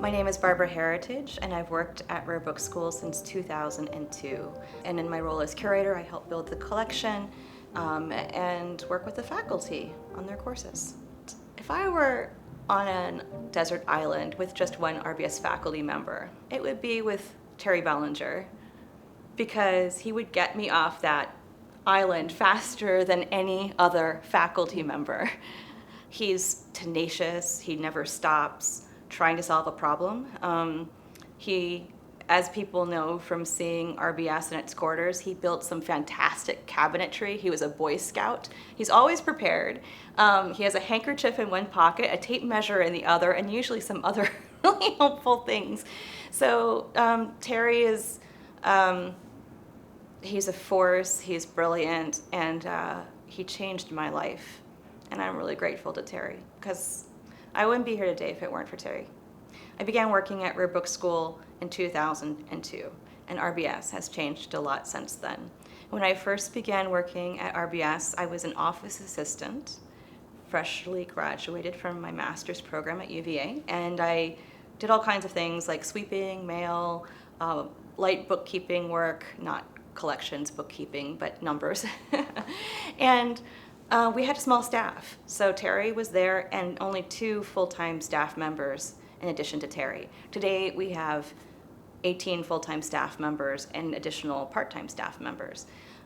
My name is Barbara Heritage, and I've worked at Rare Book School since 2002. And in my role as curator, I help build the collection and work with the faculty on their courses. If I were on a desert island with just one RBS faculty member, it would be with Terry Bellinger, because he would get me off that island faster than any other faculty member. He's tenacious, he never stops trying to solve a problem. He, as people know from seeing RBS in its quarters, he built some fantastic cabinetry. He was a Boy Scout. He's always prepared. He has a handkerchief in one pocket, a tape measure in the other, and usually some other really helpful things. So Terry is, he's a force, he's brilliant, and he changed my life. And I'm really grateful to Terry, because I wouldn't be here today if it weren't for Terry. I began working at Rare Book School in 2002, and RBS has changed a lot since then. When I first began working at RBS, I was an office assistant, freshly graduated from my master's program at UVA, and I did all kinds of things like sweeping, mail, light bookkeeping work, not collections bookkeeping, but numbers. And we had a small staff, so Terry was there and only 2 full-time staff members in addition to Terry. Today we have 18 full-time staff members and additional part-time staff members.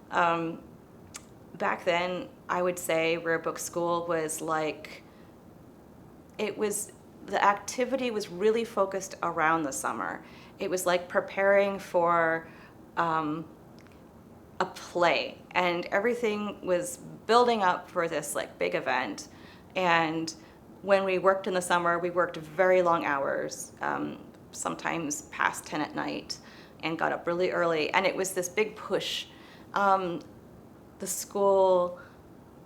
Back then, I would say Rare Book School was like, the activity was really focused around the summer. It was like preparing for a play, and everything was building up for this like big event. And when we worked in the summer, we worked very long hours, sometimes past 10 at night, and got up really early, and it was this big push. The school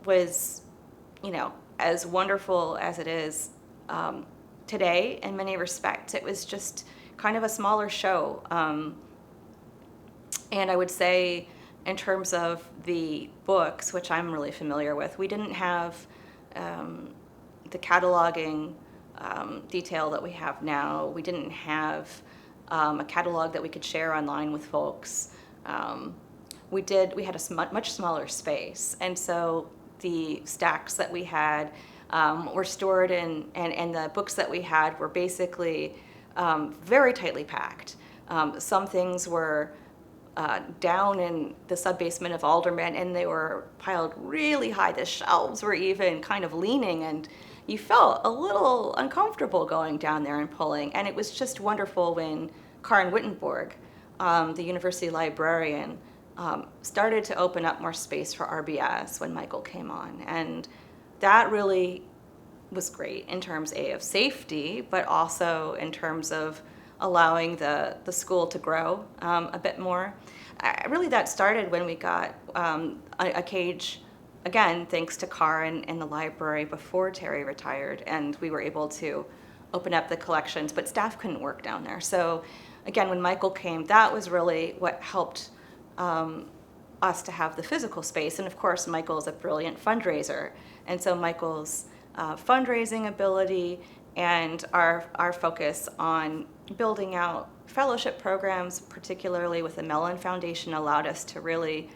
was, as wonderful as it is today in many respects. It was just kind of a smaller show. And I would say, in terms of the books, which I'm really familiar with, we didn't have the cataloging detail that we have now. We didn't have a catalog that we could share online with folks. We had a much smaller space, and so the stacks that we had were stored in, and the books that we had were basically very tightly packed. Some things were down in the sub-basement of Alderman, and they were piled really high. The shelves were even kind of leaning, and you felt a little uncomfortable going down there and pulling. And it was just wonderful when Karin Wittenborg, the university librarian, started to open up more space for RBS when Michael came on. And that really was great in terms of safety, but also in terms of allowing the school to grow a bit more. Really, that started when we got a cage, again, thanks to Karin in the library before Terry retired, and we were able to open up the collections, but staff couldn't work down there. So again, when Michael came, that was really what helped us to have the physical space. And of course, Michael's a brilliant fundraiser, and so Michael's fundraising ability and our focus on building out fellowship programs, particularly with the Mellon Foundation, allowed us to really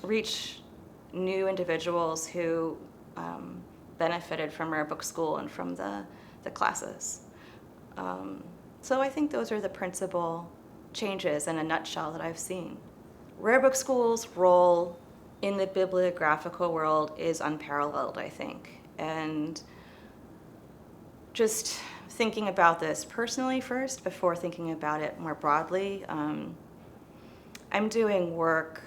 reach new individuals who benefited from Rare Book School and from the classes. So I think those are the principal changes in a nutshell that I've seen. Rare Book School's role in the bibliographical world is unparalleled, I think. And just thinking about this personally first before thinking about it more broadly, I'm doing work,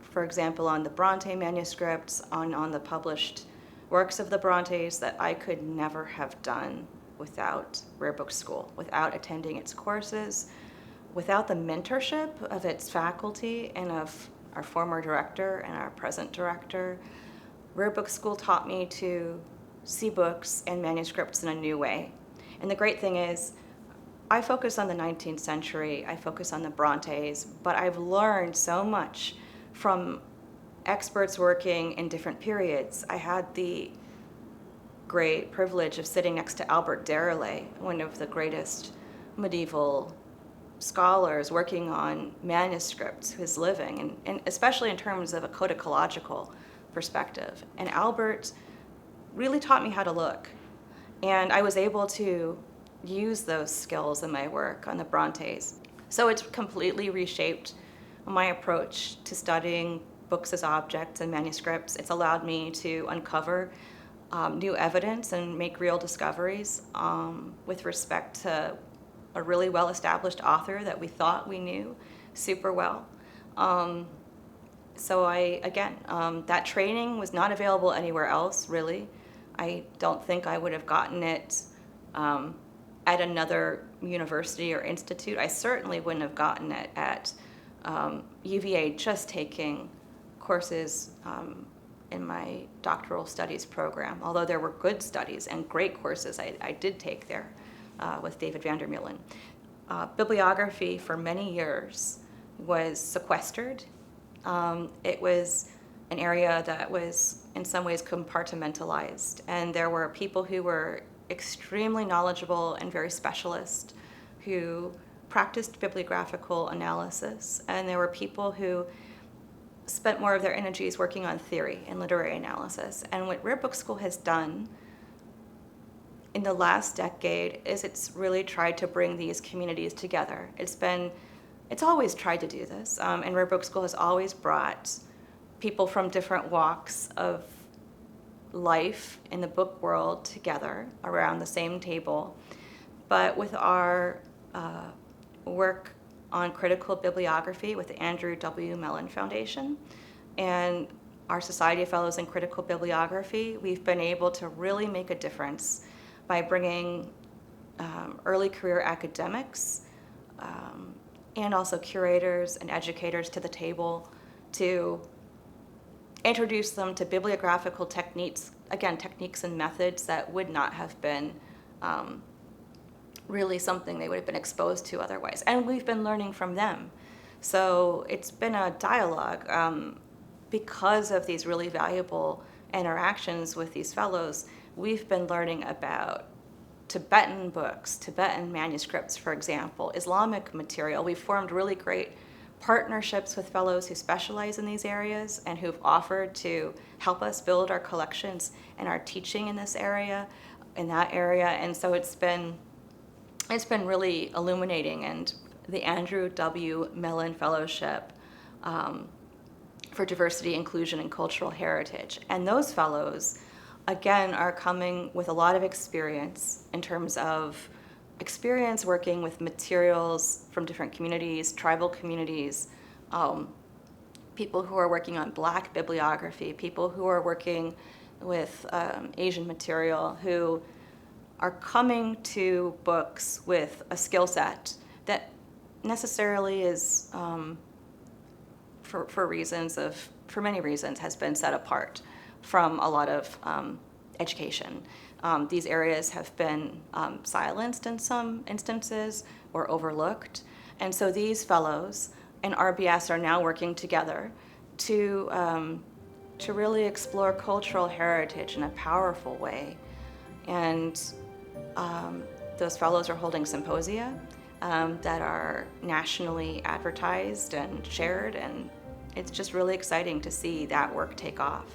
for example, on the Bronte manuscripts, on the published works of the Brontes that I could never have done without Rare Book School, without attending its courses, without the mentorship of its faculty and of our former director and our present director. Rare Book School taught me to see books and manuscripts in a new way. And the great thing is, I focus on the 19th century, I focus on the Brontes, but I've learned so much from experts working in different periods. I had the great privilege of sitting next to Albert Déroulé, one of the greatest medieval scholars working on manuscripts who's living, and especially in terms of a codicological perspective. And Albert really taught me how to look. And I was able to use those skills in my work on the Brontes. So it's completely reshaped my approach to studying books as objects and manuscripts. It's allowed me to uncover new evidence and make real discoveries with respect to a really well-established author that we thought we knew super well. So that training was not available anywhere else, really. I don't think I would have gotten it at another university or institute. I certainly wouldn't have gotten it at UVA just taking courses in my doctoral studies program, although there were good studies and great courses I did take there with David Vandermeulen. Bibliography for many years was sequestered. It was an area that was in some ways compartmentalized, and there were people who were extremely knowledgeable and very specialist who practiced bibliographical analysis, and there were people who spent more of their energies working on theory and literary analysis. And what Rare Book School has done in the last decade is it's really tried to bring these communities together. It's always tried to do this, and Rare Book School has always brought people from different walks of life in the book world together around the same table. But with our work on critical bibliography with the Andrew W. Mellon Foundation and our Society of Fellows in Critical Bibliography, we've been able to really make a difference by bringing early career academics and also curators and educators to the table to introduce them to bibliographical techniques and methods that would not have been really something they would have been exposed to otherwise. And we've been learning from them. So it's been a dialogue because of these really valuable interactions with these fellows. We've been learning about Tibetan books, Tibetan manuscripts, for example, Islamic material. We've formed really great partnerships with fellows who specialize in these areas and who've offered to help us build our collections and our teaching in this area, in that area. And so it's been really illuminating. And the Andrew W. Mellon Fellowship for Diversity, Inclusion, and Cultural Heritage. And those fellows, again, are coming with a lot of experience in terms of experience working with materials from different communities, tribal communities, people who are working on Black bibliography, people who are working with Asian material, who are coming to books with a skill set that necessarily is, for many reasons, has been set apart from a lot of education. These areas have been silenced in some instances or overlooked. And so these fellows and RBS are now working together to really explore cultural heritage in a powerful way. And those fellows are holding symposia that are nationally advertised and shared, and it's just really exciting to see that work take off.